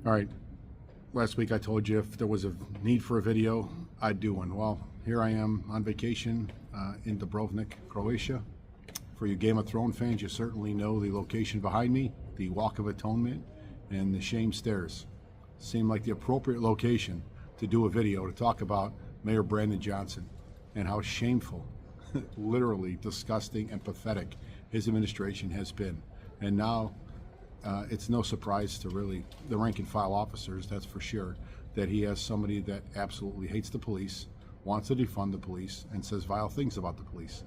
All right, last week I told you if there was a need for a video, I'd do one. Well, here I am on vacation in Dubrovnik, Croatia. For you Game of Thrones fans, you certainly know the location behind me, the Walk of Atonement and the Shame Stairs. Seemed like the appropriate location to do a video to talk about Mayor Brandon Johnson and how shameful, literally disgusting and pathetic his administration has been. And now it's no surprise to really the rank and file officers, that's for sure, that he has somebody that absolutely hates the police, wants to defund the police, and says vile things about the police.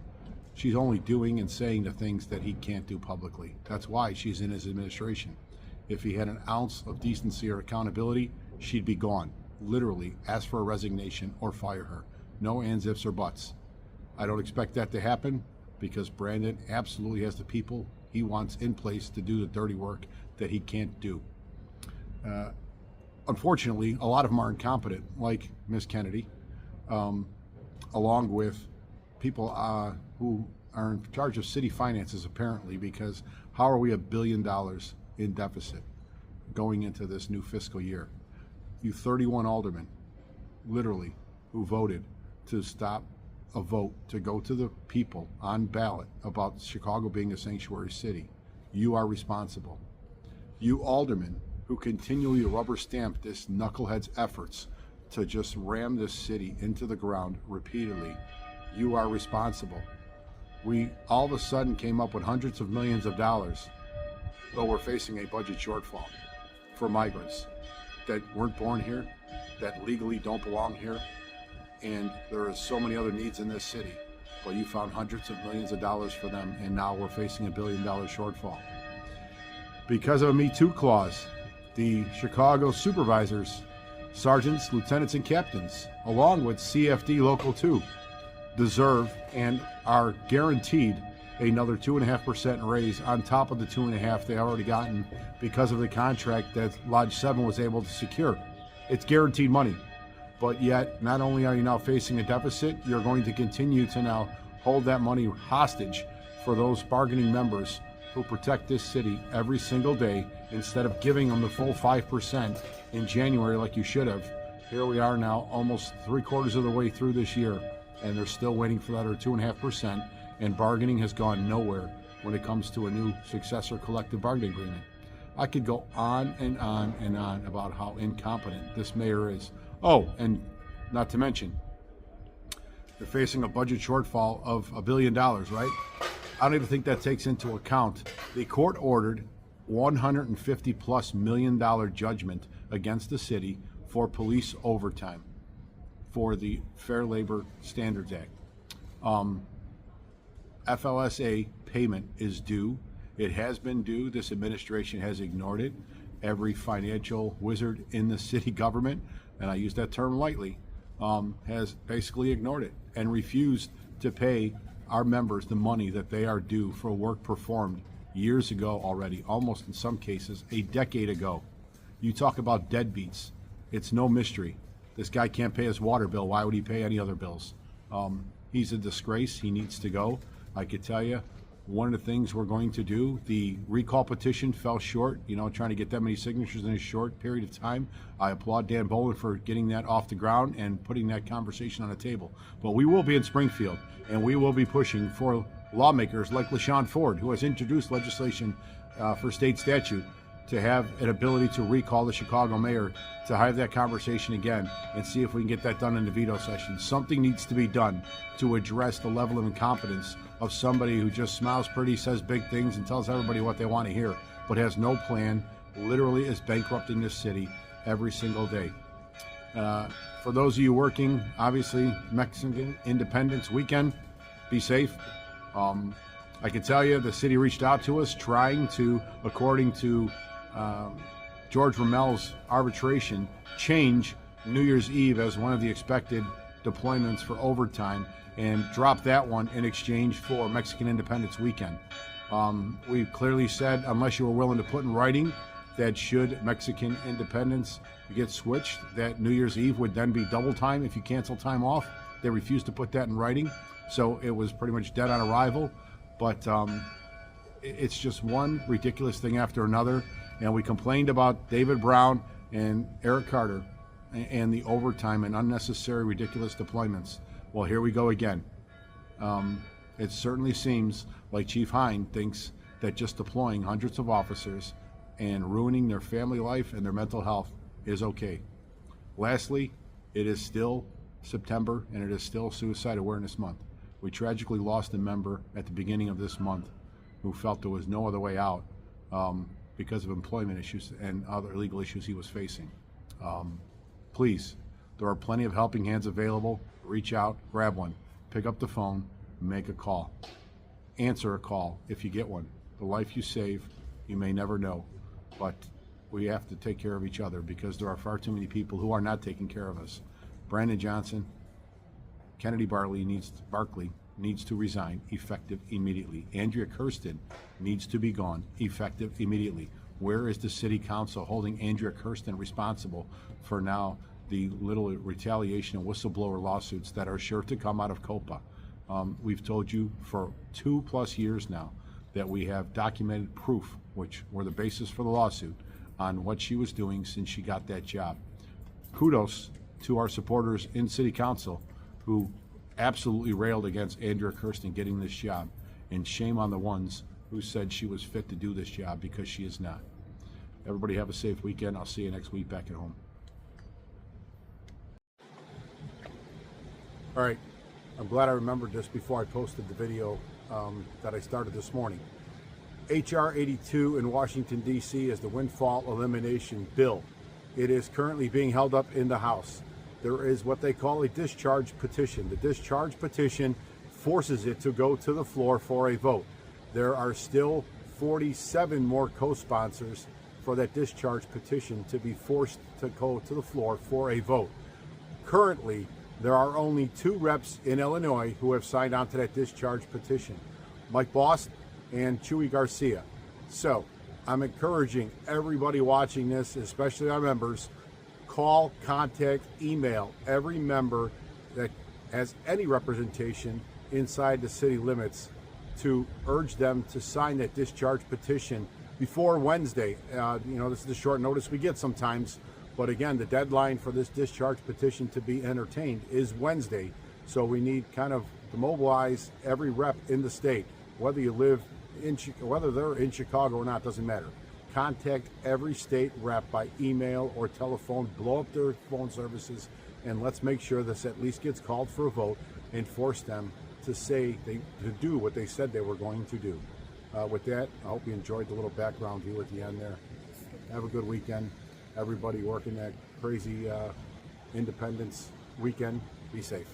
She's only doing and saying the things that he can't do publicly. That's why she's in his administration. If he had an ounce of decency or accountability, she'd be gone. Literally, ask for a resignation or fire her. No ands, ifs, or buts. I don't expect that to happen because Brandon absolutely has the people he wants in place to do the dirty work that he can't do. Unfortunately, a lot of them are incompetent, like Ms. Kennedy, along with people who are in charge of city finances, apparently, because how are we $1 billion in deficit going into this new fiscal year? You 31 aldermen, literally, who voted to stop a vote to go to the people on ballot about Chicago being a sanctuary city. You are responsible. You aldermen who continually rubber stamp this knucklehead's efforts to just ram this city into the ground repeatedly, you are responsible. We all of a sudden came up with hundreds of millions of dollars, but we're facing a budget shortfall for migrants that weren't born here, that legally don't belong here, and there are so many other needs in this city, but you found hundreds of millions of dollars for them, and now we're facing $1 billion shortfall. Because of a Me Too clause, the Chicago supervisors, sergeants, lieutenants, and captains, along with CFD Local 2, deserve and are guaranteed another 2.5% raise on top of the 2.5% they already gotten because of the contract that Lodge 7 was able to secure. It's guaranteed money. But yet, not only are you now facing a deficit, you're going to continue to now hold that money hostage for those bargaining members who protect this city every single day instead of giving them the full 5% in January like you should have. Here we are now almost 3/4 of the way through this year, and they're still waiting for that other 2.5%, and bargaining has gone nowhere when it comes to a new successor collective bargaining agreement. I could go on and on and on about how incompetent this mayor is. Oh, and not to mention, they're facing a budget shortfall of $1 billion, right? I don't even think that takes into account the court-ordered $150+ million judgment against the city for police overtime for the Fair Labor Standards Act. FLSA payment is due. It has been due. This administration has ignored it. Every financial wizard in the city government, and I use that term lightly, has basically ignored it and refused to pay our members the money that they are due for work performed years ago already, almost in some cases a decade ago. You talk about deadbeats. It's no mystery. This guy can't pay his water bill. Why would he pay any other bills? He's a disgrace. He needs to go. I could tell you, one of the things we're going to do, the recall petition fell short, trying to get that many signatures in a short period of time. I applaud Dan Boland for getting that off the ground and putting that conversation on the table. But we will be in Springfield, and we will be pushing for lawmakers like LaShawn Ford, who has introduced legislation for state statute to have an ability to recall the Chicago mayor, to have that conversation again and see if we can get that done in the veto session. Something needs to be done to address the level of incompetence of somebody who just smiles pretty, says big things, and tells everybody what they want to hear, but has no plan, literally is bankrupting this city every single day. For those of you working, obviously, Mexican Independence Weekend, be safe. I can tell you the city reached out to us trying to, according to George Rommel's arbitration, change New Year's Eve as one of the expected deployments for overtime and drop that one in exchange for Mexican Independence Weekend. We clearly said, unless you were willing to put in writing that should Mexican independence get switched, that New Year's Eve would then be double time if you cancel time off. They refused to put that in writing, so it was pretty much dead on arrival. But it's just one ridiculous thing after another. And we complained about David Brown And Eric Carter and the overtime and unnecessary, ridiculous deployments. Well, here we go again. It certainly seems like Chief Hine thinks that just deploying hundreds of officers and ruining their family life and their mental health is okay. Lastly, it is still September and it is still Suicide Awareness Month. We tragically lost a member at the beginning of this month who felt there was no other way out because of employment issues and other legal issues he was facing. Please, there are plenty of helping hands available. Reach out, grab one, pick up the phone, make a call. Answer a call if you get one. The life you save, you may never know, but we have to take care of each other because there are far too many people who are not taking care of us. Brandon Johnson, Kennedy Barkley needs to resign effective immediately. Andrea Kirsten needs to be gone effective immediately. Where is the city council holding Andrea Kirsten responsible for now the little retaliation and whistleblower lawsuits that are sure to come out of COPA? We've told you for 2+ years now that we have documented proof, which were the basis for the lawsuit, on what she was doing since she got that job. Kudos to our supporters in City Council who absolutely railed against Andrea Kirsten getting this job, and shame on the ones who said she was fit to do this job, because she is not. Everybody have a safe weekend. I'll see you next week back at home. All right, I'm glad I remembered this before I posted the video that I started this morning. H.R. 82 in Washington, D.C. is the windfall elimination bill. It is currently being held up in the House. There is what they call a discharge petition. The discharge petition forces it to go to the floor for a vote. There are still 47 more co-sponsors for that discharge petition to be forced to go to the floor for a vote. Currently, there are only 2 reps in Illinois who have signed on to that discharge petition, Mike Bost and Chuy Garcia. So I'm encouraging everybody watching this, especially our members, call, contact, email every member that has any representation inside the city limits to urge them to sign that discharge petition before Wednesday. This is the short notice we get sometimes, but again, the deadline for this discharge petition to be entertained is Wednesday. So we need kind of to mobilize every rep in the state, whether you live in, whether they're in Chicago or not, doesn't matter. Contact every state rep by email or telephone, blow up their phone services, and let's make sure this at least gets called for a vote and force them to to do what they said they were going to do. With that, I hope you enjoyed the little background view at the end there. Have a good weekend. Everybody working that crazy Independence weekend, be safe.